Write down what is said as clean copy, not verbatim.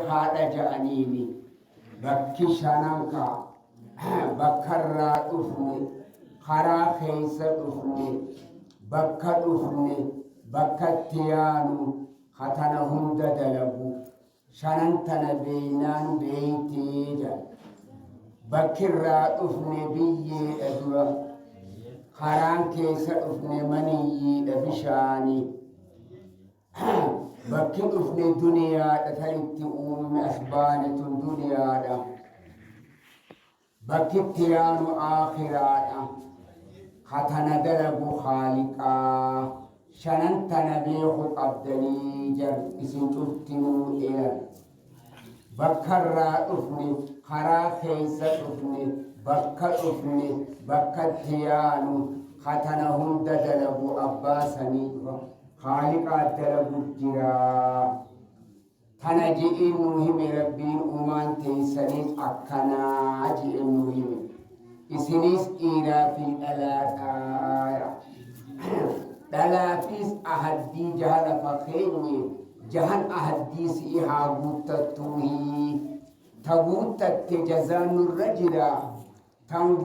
haadha ja'aniini bakki shananka bakkarraa dhufne karaa keessa dhufne bakka dhufne bakkatti yaanu hatana hunda dalagu shanan tana beeynaan beeyteedha bakkirraa dhufne biyyeedha dura karaan keessa dhufne maniyyiidha bishaanii bakki dhufne duniyaadha tanitti uumame asbaanetun duniyaadha bakkitti yaanu aakhiraadha hatana dalagu haaliqaa shanan tana beeku qabdanii jar isin cuftinuu eran bakkarraa dhufne karaa keessa dhufne bakka dhufne bakkatti yaanu hatana hunda dalagu abbaasanii dhufa haaliqaa dalagu jiraa tana je'in nu hime rabbiin uumaan teessaniis akkanaa je'in nu hime isinis dhiiraa fi dhalaadhaa dhalaafis ahaddii jahala fakkeenye jahan ahaddii si'i haa guuttattuuhi ta guuttatte jazaan nurra jira tan